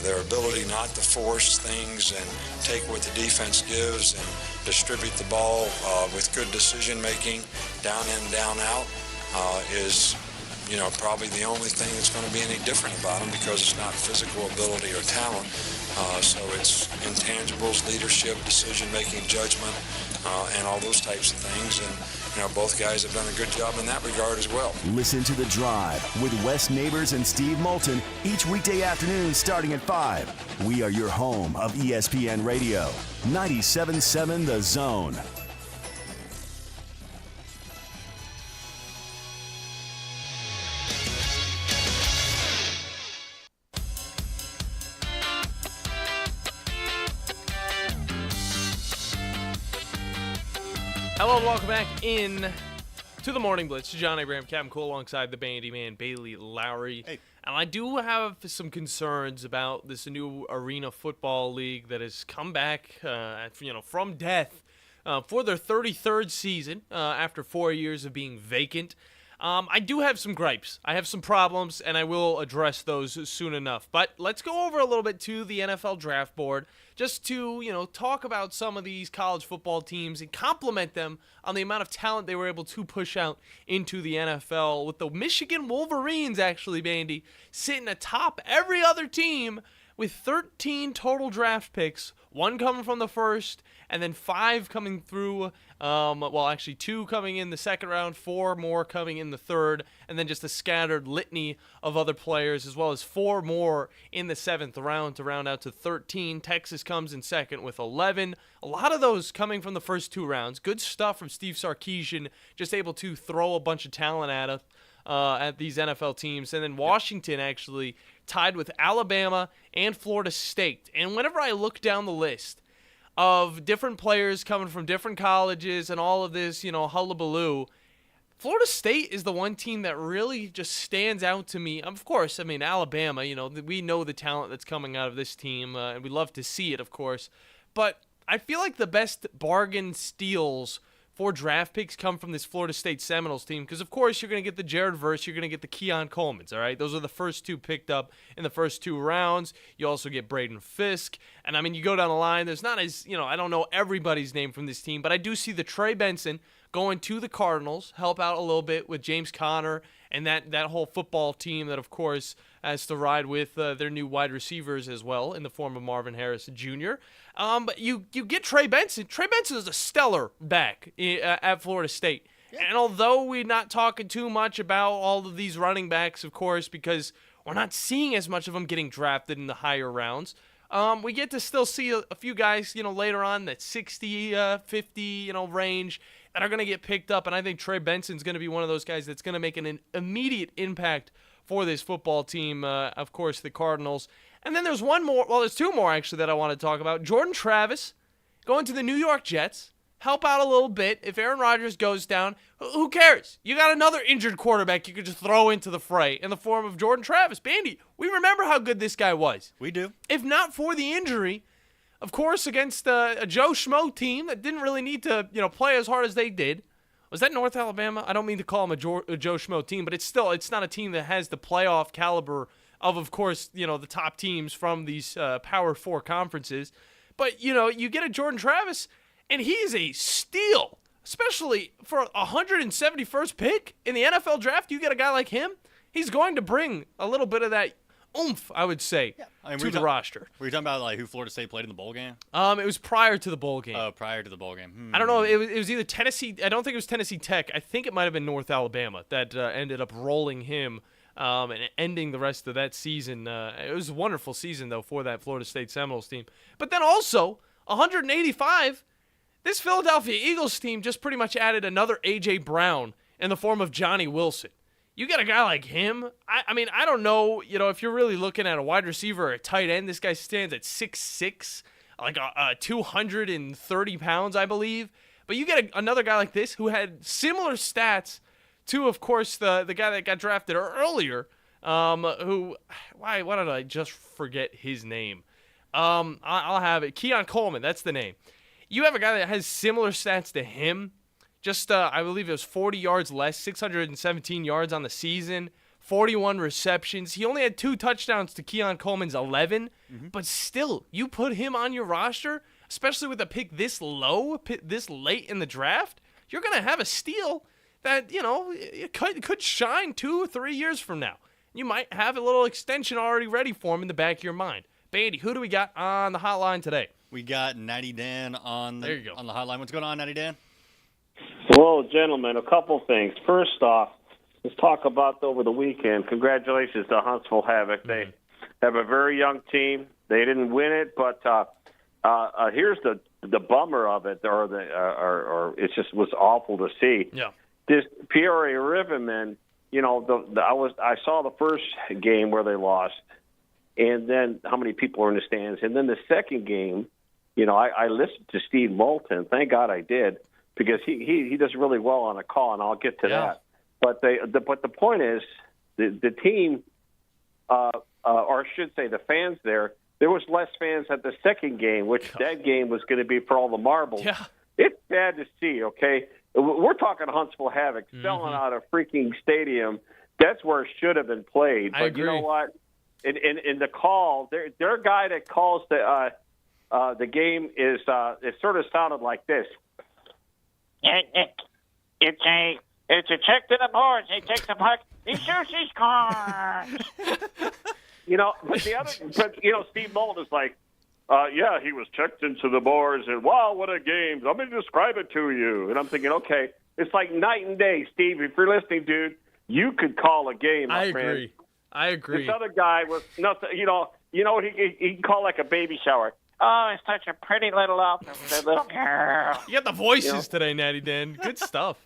Speaker 16: their ability not to force things and take what the defense gives and distribute the ball with good decision-making, down in, down out, is, you know, probably the only thing that's going to be any different about them, because it's not physical ability or talent. So it's intangibles, leadership, decision-making, judgment, and all those types of things. And, you know, both guys have done a good job in that regard as well.
Speaker 1: Listen to The Drive with Wes Neighbors and Steve Moulton each weekday afternoon starting at 5. We are your home of ESPN Radio. 97.7 The Zone.
Speaker 2: Hello and welcome back in to the Morning Blitz. John Abraham, Captain Cool, alongside the Bandiman, Bailey Lowery.
Speaker 4: Hey.
Speaker 2: And I do have some concerns about this new Arena Football League that has come back, from death for their 33rd season after 4 years of being vacant. I do have some gripes. I have some problems, and I will address those soon enough. But let's go over a little bit to the NFL Draft Board just to, talk about some of these college football teams and compliment them on the amount of talent they were able to push out into the NFL, with the Michigan Wolverines, actually, Bandy, sitting atop every other team with 13 total draft picks, 1 coming from the first, and then 5 coming through, 2 coming in the second round, 4 more coming in the third, and then just a scattered litany of other players, as well as 4 more in the 7th round to round out to 13. Texas comes in second with 11. A lot of those coming from the first 2 rounds. Good stuff from Steve Sarkisian, just able to throw a bunch of talent at these NFL teams. And then Washington actually tied with Alabama and Florida State. And whenever I look down the list of different players coming from different colleges and all of this, hullabaloo, Florida State is the one team that really just stands out to me. Of course, Alabama, we know the talent that's coming out of this team, and we love to see it, of course. But I feel like the best bargain steals for draft picks come from this Florida State Seminoles team, because, of course, you're going to get the Jared Verse, you're going to get the Keon Coleman's, all right? Those are the first 2 picked up in the first 2 rounds. You also get Braden Fisk. And, you go down the line, there's not as, I don't know everybody's name from this team, but I do see the Trey Benson going to the Cardinals, help out a little bit with James Conner and that whole football team that, of course, has to ride with their new wide receivers as well in the form of Marvin Harrison Jr. But you get Trey Benson. Trey Benson is a stellar back at Florida State. Yeah. And although we're not talking too much about all of these running backs, of course, because we're not seeing as much of them getting drafted in the higher rounds, we get to still see a few guys, later on that 60, 50, range that are going to get picked up. And I think Trey Benson's going to be one of those guys that's going to make an immediate impact for this football team, of course, the Cardinals. And then there's there's 2 more, actually, that I want to talk about. Jordan Travis going to the New York Jets. Help out a little bit. If Aaron Rodgers goes down, who cares? You got another injured quarterback you could just throw into the fray in the form of Jordan Travis. Bandy, we remember how good this guy was.
Speaker 4: We do.
Speaker 2: If not for the injury, of course, against a Joe Schmo team that didn't really need to, play as hard as they did. Was that North Alabama? I don't mean to call them a Joe Schmo team, but it's not a team that has the playoff caliber of course, the top teams from these Power 4 conferences. But, you get a Jordan Travis, and he is a steal, especially for a 171st pick in the NFL draft. You get a guy like him, he's going to bring a little bit of that oomph, I would say, to the roster.
Speaker 4: Were you talking about who Florida State played in the bowl game?
Speaker 2: It was prior to the bowl game.
Speaker 4: Oh, prior to the bowl game.
Speaker 2: I don't know. It was either Tennessee. I don't think it was Tennessee Tech. I think it might have been North Alabama that ended up rolling him and ending the rest of that season. It was a wonderful season, though, for that Florida State Seminoles team. But then also, 185, this Philadelphia Eagles team just pretty much added another A.J. Brown in the form of Johnny Wilson. You get a guy like him, I don't know, if you're really looking at a wide receiver or a tight end, this guy stands at 6'6", like 230 pounds, I believe. But you get another guy like this who had similar stats to, of course, the guy that got drafted earlier, why did I just forget his name? I'll have it. Keon Coleman, that's the name. You have a guy that has similar stats to him. Just, I believe it was 40 yards less, 617 yards on the season, 41 receptions. He only had 2 touchdowns to Keon Coleman's 11, but still, you put him on your roster, especially with a pick this low, this late in the draft, you're going to have a steal that, it could shine 2 or 3 years from now. You might have a little extension already ready for him in the back of your mind. Bandy, who do we got on the hotline today?
Speaker 4: We got Natty Dan on the hotline. What's going on, Natty Dan?
Speaker 17: Hello, gentlemen. A couple things. First off, let's talk about over the weekend. Congratulations to Huntsville Havoc. They have a very young team. They didn't win it, but here's the bummer of it, or it just was awful to see.
Speaker 2: Yeah.
Speaker 17: This Peoria Rivermen, I saw the first game where they lost, and then how many people were in the stands, and then the second game, I listened to Steve Moulton. Thank God I did. because he does really well on a call, and I'll get to that. But the point is the team, or I should say the fans there was less fans at the second game, which that game was going to be for all the marbles.
Speaker 2: Yeah.
Speaker 17: It's sad to see, okay? We're talking Huntsville Havoc selling out a freaking stadium. That's where it should have been played. But you know what? In the call, their guy that calls the game is it sort of sounded like this. It's a check to the boards. He takes the puck. He shoots his cars. But Steve Moulton is like, yeah, he was checked into the boards, and wow, what a game. Let me describe it to you. And I'm thinking, okay, it's like night and day, Steve. If you're listening, dude, you could call a game.
Speaker 2: I agree.
Speaker 17: This other guy was nothing. You know what he can call like a baby shower. Oh, it's such a pretty little little girl.
Speaker 2: You got the voices today, Natty Dan. Good stuff.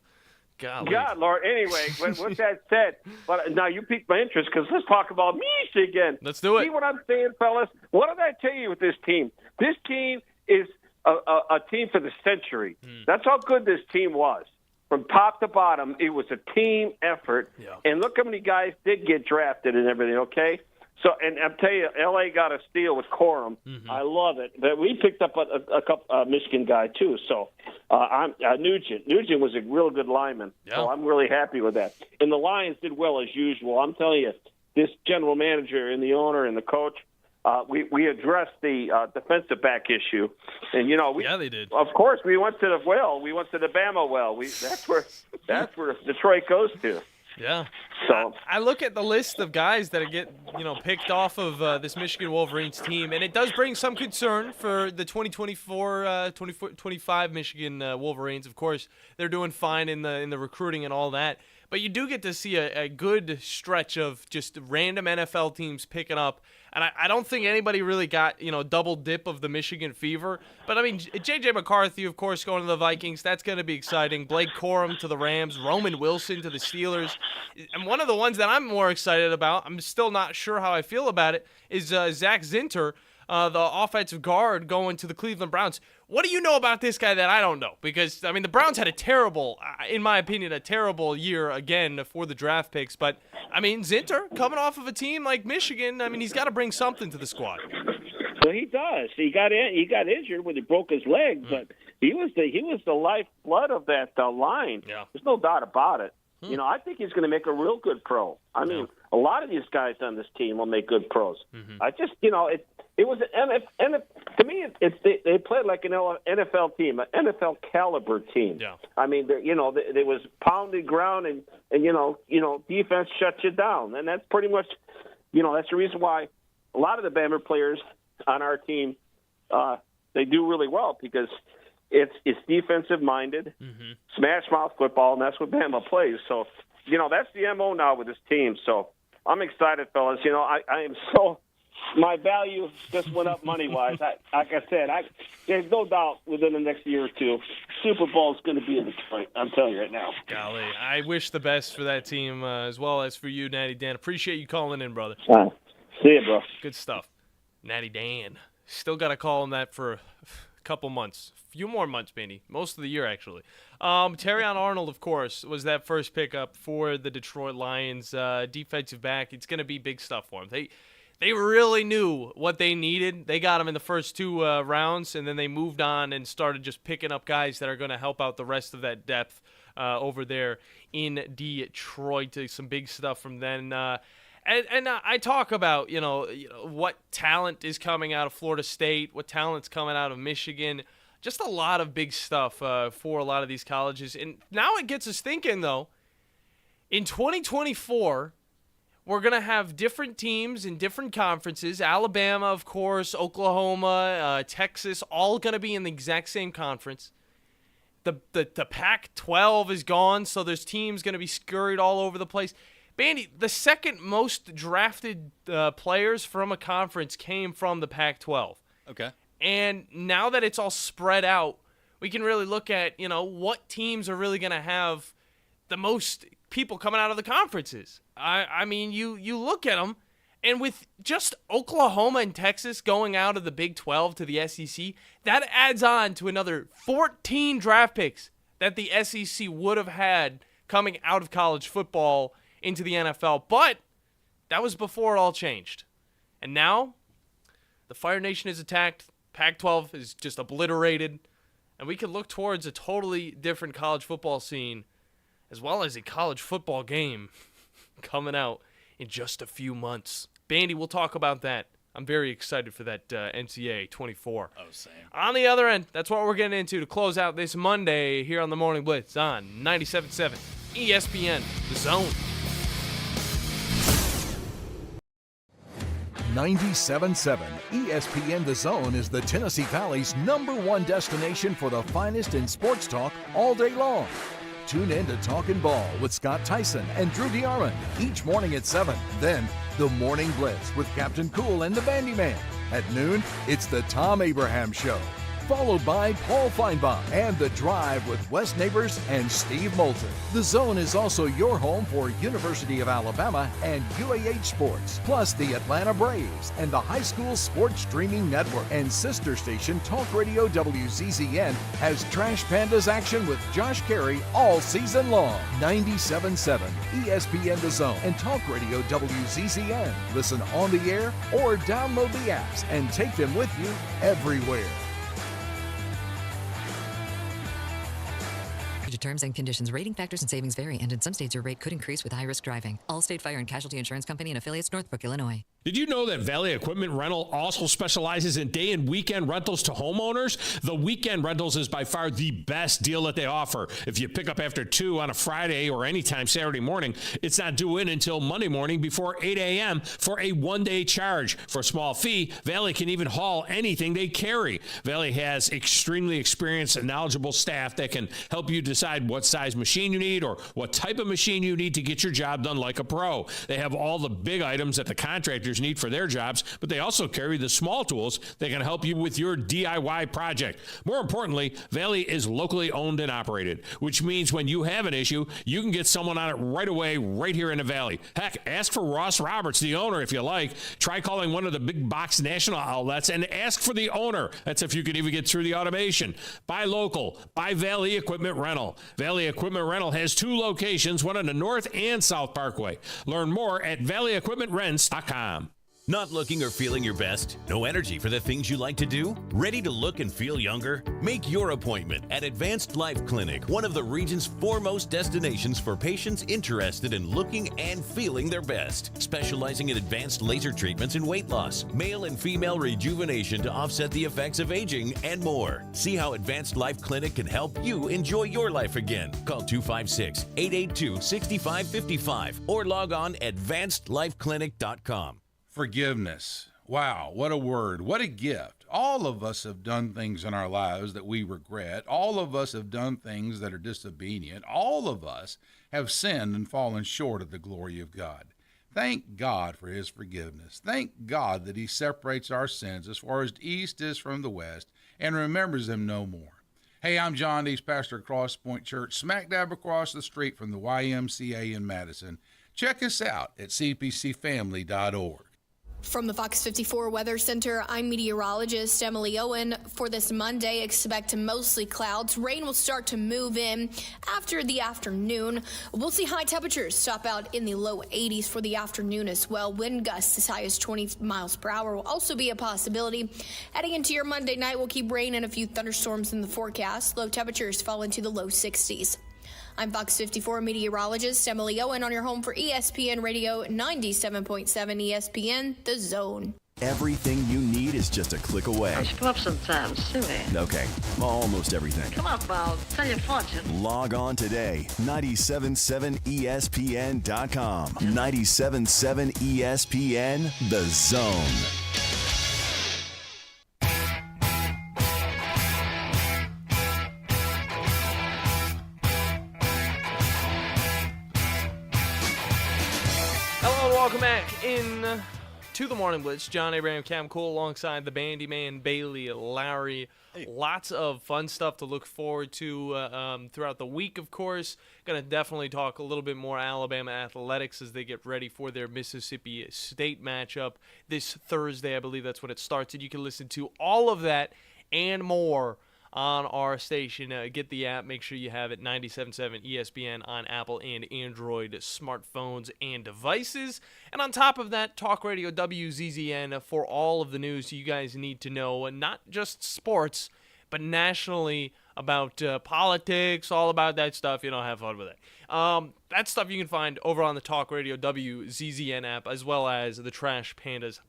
Speaker 2: Golly.
Speaker 17: God, Lord. Anyway, with that said, but now you piqued my interest because let's talk about Michigan.
Speaker 2: Let's do it.
Speaker 17: See what I'm saying, fellas? What did I tell you with this team? This team is a team for the century. That's how good this team was. From top to bottom, it was a team effort. Yeah. And look how many guys did get drafted and everything, okay? So, and I'll tell you, L.A. got a steal with Corum. I love it. But we picked up a couple Michigan guy, too. So, Nugent. Nugent was a real good lineman. Yeah. So, I'm really happy with that. And the Lions did well as usual. I'm telling you, this general manager and the owner and the coach, we addressed the defensive back issue. And,
Speaker 2: they did.
Speaker 17: Of course, we went to the well. We went to the Bama well. That's where Detroit goes to.
Speaker 2: Yeah.
Speaker 17: So
Speaker 2: I look at the list of guys that get picked off of this Michigan Wolverines team, and it does bring some concern for the 2024-2025 Michigan Wolverines. Of course, they're doing fine in the recruiting and all that, but you do get to see a good stretch of just random NFL teams picking up. And I don't think anybody really got, double dip of the Michigan fever. But, I mean, J.J. McCarthy, of course, going to the Vikings. That's going to be exciting. Blake Corum to the Rams. Roman Wilson to the Steelers. And one of the ones that I'm more excited about, I'm still not sure how I feel about it, is Zach Zinter, the offensive guard, going to the Cleveland Browns. What do you know about this guy that I don't know? Because, I mean, the Browns had in my opinion, a terrible year again for the draft picks. But, I mean, Zinter, coming off of a team like Michigan, I mean, he's got to bring something to the squad.
Speaker 17: Well, he does. He got injured when he broke his leg, but he was the lifeblood of that line. Yeah. There's no doubt about it. I think he's going to make a real good pro. I mean, a lot of these guys on this team will make good pros. I just, it was to me, they played like an NFL team, an NFL caliber team. Yeah. I mean, there was pounded ground and defense shuts you down, and that's pretty much, that's the reason why a lot of the Bama players on our team, they do really well because it's defensive minded, smash mouth football, and that's what Bama plays. So, that's the MO now with this team. So I'm excited, fellas. I am so. My value just went up money-wise. Like I said, there's no doubt within the next year or two, Super Bowl is going to be in Detroit. I'm telling you right now.
Speaker 2: Golly, I wish the best for that team as well as for you, Natty Dan. Appreciate you calling in, brother.
Speaker 17: See you, bro.
Speaker 2: Good stuff. Natty Dan. Still got to call him that for a couple months. A few more months, maybe. Most of the year, actually. Terrion Arnold, of course, was that first pickup for the Detroit Lions. Defensive back. It's going to be big stuff for him. They really knew what they needed. They got him in the first two rounds, and then they moved on and started just picking up guys that are going to help out the rest of that depth over there in Detroit. Some big stuff from then. And I talk about, what talent is coming out of Florida State, what talent's coming out of Michigan. Just a lot of big stuff for a lot of these colleges. And now it gets us thinking, though, in 2024 – we're going to have different teams in different conferences. Alabama, of course, Oklahoma, Texas, all going to be in the exact same conference. The Pac-12 is gone, so there's teams going to be scurried all over the place. Bandy, the second most drafted players from a conference came from the Pac-12.
Speaker 4: Okay.
Speaker 2: And now that it's all spread out, we can really look at, what teams are really going to have the most people coming out of the conferences. I mean, you look at them, and with just Oklahoma and Texas going out of the Big 12 to the SEC, that adds on to another 14 draft picks that the SEC would have had coming out of college football into the NFL. But that was before it all changed. And now the Fire Nation is attacked. Pac-12 is just obliterated. And we can look towards a totally different college football scene, as well as a college football game coming out in just a few months. Bandy, we'll talk about that. I'm very excited for that NCAA 24.
Speaker 4: Oh, same.
Speaker 2: On the other end, that's what we're getting into to close out this Monday here on the Morning Blitz on 97.7 ESPN, The Zone.
Speaker 5: 97.7 ESPN The Zone is the Tennessee Valley's #1 destination for the finest in sports talk all day long. Tune in to Talkin' Ball with Scott Tyson and Drew DeArmond each morning at 7. Then, the Morning Blitz with Captain Cool and the Bandiman. At noon, it's the Tom Abraham Show. Followed by Paul Feinbaum and The Drive with Wes Neighbors and Steve Moulton. The Zone is also your home for University of Alabama and UAH Sports, plus the Atlanta Braves and the High School Sports Streaming Network. And sister station Talk Radio WZZN has Trash Pandas action with Josh Carey all season long. 97.7 ESPN The Zone and Talk Radio WZZN. Listen on the air or download the apps and take them with you everywhere.
Speaker 18: Terms and conditions. Rating factors and savings vary, and in some states your rate could increase with high-risk driving. Allstate Fire and Casualty Insurance Company and affiliates, Northbrook, Illinois.
Speaker 19: Did you know that Valley Equipment Rental also specializes in day and weekend rentals to homeowners? The weekend rentals is by far the best deal that they offer. If you pick up after 2 on a Friday or anytime Saturday morning, it's not due in until Monday morning before 8 a.m. for a one-day charge. For a small fee, Valley can even haul anything they carry. Valley has extremely experienced and knowledgeable staff that can help you decide what size machine you need or what type of machine you need to get your job done like a pro. They have all the big items that the contractors need for their jobs, but they also carry the small tools that can help you with your DIY project. More importantly, Valley is locally owned and operated, which means when you have an issue, you can get someone on it right away, right here in the Valley. Heck, ask for Ross Roberts, the owner, if you like. Try calling one of the big box national outlets and ask for the owner. That's if you could even get through the automation. Buy local. Buy Valley Equipment Rental. Valley Equipment Rental has 2 locations, one on the North and South Parkway. Learn more at valleyequipmentrents.com.
Speaker 20: Not looking or feeling your best? No energy for the things you like to do? Ready to look and feel younger? Make your appointment at Advanced Life Clinic, one of the region's foremost destinations for patients interested in looking and feeling their best. Specializing in advanced laser treatments and weight loss, male and female rejuvenation to offset the effects of aging, and more. See how Advanced Life Clinic can help you enjoy your life again. Call 256-882-6555 or log on advancedlifeclinic.com.
Speaker 21: Forgiveness. Wow, what a word. What a gift. All of us have done things in our lives that we regret. All of us have done things that are disobedient. All of us have sinned and fallen short of the glory of God. Thank God for his forgiveness. Thank God that he separates our sins as far as the east is from the west and remembers them no more. Hey, I'm John Dees, pastor of Cross Point Church, smack dab across the street from the YMCA in Madison. Check us out at cpcfamily.org.
Speaker 8: From the Fox 54 Weather Center, I'm meteorologist Emily Owen. For this Monday, expect mostly clouds. Rain will start to move in after the afternoon. We'll see high temperatures top out in the low 80s for the afternoon as well. Wind gusts as high as 20 miles per hour will also be a possibility. Heading into your Monday night, we'll keep rain and a few thunderstorms in the forecast. Low temperatures fall into the low 60s. I'm Fox 54 meteorologist Emily Owen on your home for ESPN Radio 97.7 ESPN, The Zone.
Speaker 1: Everything you need is just a click away.
Speaker 22: I screw up sometimes, silly.
Speaker 1: Okay, almost everything.
Speaker 22: Come on, pal. Tell your fortune.
Speaker 1: Log on today, 977ESPN.com. 97.7 ESPN, The Zone.
Speaker 2: Welcome back in to the Morning Blitz. John Abraham, Cam Cole, alongside the Bandiman, Bailey, Lowery. Hey. Lots of fun stuff to look forward to throughout the week, of course. Going to definitely talk a little bit more Alabama athletics as they get ready for their Mississippi State matchup this Thursday. I believe that's when it starts. And you can listen to all of that and more on our station. Get the app. Make sure you have it, 97.7 ESPN on Apple and Android smartphones and devices. And on top of that, Talk Radio WZZN for all of the news you guys need to know, not just sports, but nationally about politics, all about that stuff. Have fun with it. That stuff you can find over on the Talk Radio WZZN app, as well as the Trash Pandas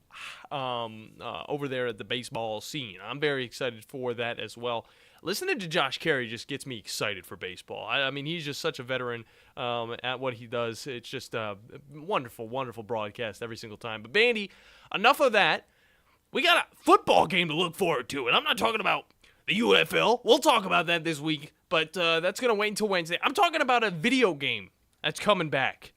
Speaker 2: over there at the baseball scene. I'm very excited for that as well. Listening to Josh Carey just gets me excited for baseball. I mean, he's just such a veteran at what he does. It's just a wonderful, wonderful broadcast every single time. But, Bandy, enough of that. We got a football game to look forward to, and I'm not talking about the UFL. We'll talk about that this week, but that's going to wait until Wednesday. I'm talking about a video game that's coming back.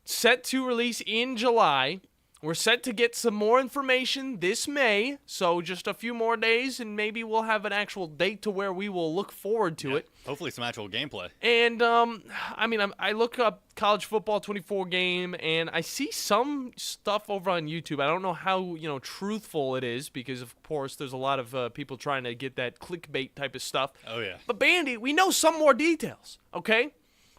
Speaker 2: Set to release in July. We're set to get some more information this May, so just a few more days, and maybe we'll have an actual date to where we will look forward to it.
Speaker 4: Hopefully some actual gameplay.
Speaker 2: And, I look up College Football 24 game, and I see some stuff over on YouTube. I don't know how, truthful it is, because, of course, there's a lot of people trying to get that clickbait type of stuff.
Speaker 4: Oh, yeah.
Speaker 2: But, Bandy, we know some more details, okay?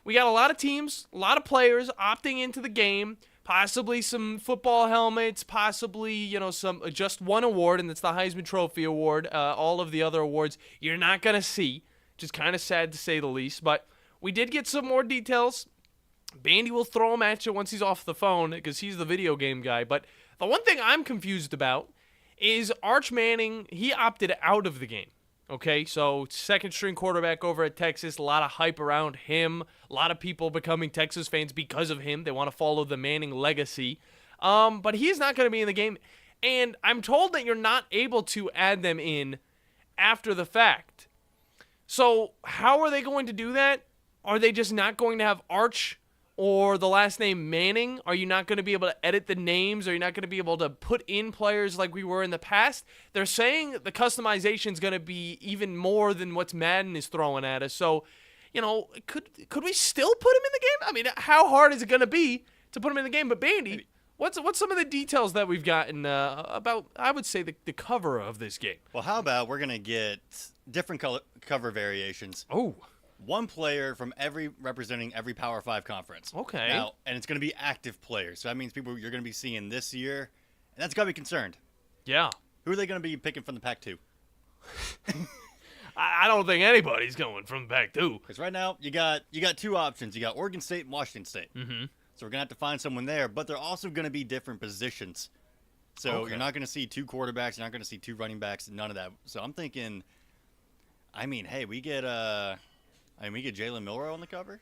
Speaker 2: We got a lot of teams, a lot of players opting into the game. Possibly some football helmets, possibly, some just one award, and it's the Heisman Trophy Award. All of the other awards you're not going to see, which is kind of sad to say the least. But we did get some more details. Bandy will throw them at you once he's off the phone because he's the video game guy. But the one thing I'm confused about is Arch Manning, he opted out of the game. Okay, so second-string quarterback over at Texas, a lot of hype around him, a lot of people becoming Texas fans because of him. They want to follow the Manning legacy. But he's not going to be in the game. And I'm told that you're not able to add them in after the fact. So how are they going to do that? Are they just not going to have Arch or the last name Manning? Are you not going to be able to edit the names? Are you not going to be able to put in players like we were in the past? They're saying the customization is going to be even more than what Madden is throwing at us. So, could we still put him in the game? I mean, how hard is it going to be to put him in the game? But, Bandy, what's some of the details that we've gotten about, I would say, the cover of this game?
Speaker 4: Well, how about we're going to get different cover variations.
Speaker 2: Oh.
Speaker 4: One player from representing every Power 5 conference.
Speaker 2: Okay.
Speaker 4: Now, and it's going to be active players. So that means people you're going to be seeing this year. And that's got to be concerned.
Speaker 2: Yeah.
Speaker 4: Who are they going to be picking from the Pac-2?
Speaker 2: I don't think anybody's going from the Pac-2.
Speaker 4: Because right now, you got two options. You got Oregon State and Washington State.
Speaker 2: Mm-hmm.
Speaker 4: So we're going to have to find someone there. But they're also going to be different positions. So you're not going to see two quarterbacks. You're not going to see two running backs. None of that. So I'm thinking, hey, we get Jalen Milroe on the cover.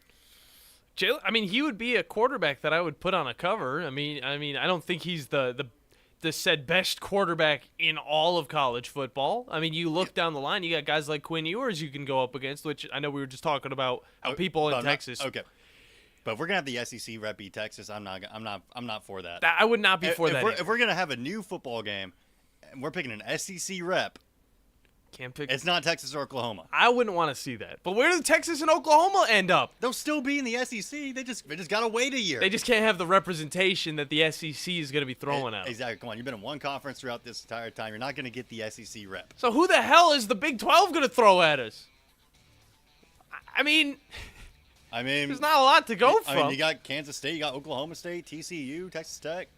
Speaker 2: He would be a quarterback that I would put on a cover. I don't think he's the said best quarterback in all of college football. You look down the line, you got guys like Quinn Ewers you can go up against, which I know we were just talking about how people in Texas.
Speaker 4: Okay. But if we're gonna have the SEC rep beat Texas, I'm not for that.
Speaker 2: I would not be for that.
Speaker 4: If we're gonna have a new football game, and we're picking an SEC rep.
Speaker 2: Can't pick.
Speaker 4: It's not Texas or Oklahoma.
Speaker 2: I wouldn't want to see that. But where do Texas and Oklahoma end up?
Speaker 4: They'll still be in the SEC. They just gotta wait a year.
Speaker 2: They just can't have the representation that the SEC is going to be throwing out.
Speaker 4: Exactly. Come on, you've been in one conference throughout this entire time. You're not going to get the SEC rep.
Speaker 2: So who the hell is the Big 12 going to throw at us? There's not a lot to go from.
Speaker 4: You got Kansas State, you got Oklahoma State, TCU, Texas Tech.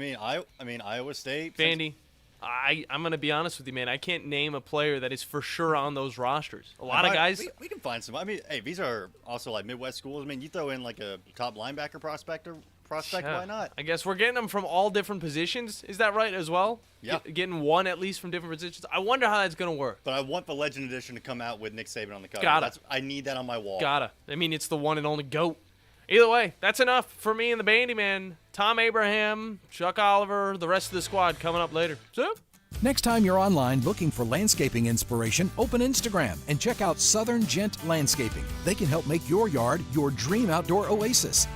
Speaker 4: Iowa State.
Speaker 2: Bandy. I'm going to be honest with you, man. I can't name a player that is for sure on those rosters. A lot of guys.
Speaker 4: We can find some. These are also like Midwest schools. You throw in like a top linebacker prospect, why not?
Speaker 2: I guess we're getting them from all different positions. Is that right as well?
Speaker 4: Yeah.
Speaker 2: Getting one at least from different positions. I wonder how that's going to work.
Speaker 4: But I want the Legend Edition to come out with Nick Saban on the cover. I need that on my wall.
Speaker 2: It's the one and only GOAT. Either way, that's enough for me and the Bandyman. Tom Abraham, Chuck Oliver, the rest of the squad coming up later. So,
Speaker 5: next time you're online looking for landscaping inspiration, open Instagram and check out Southern Gent Landscaping. They can help make your yard your dream outdoor oasis.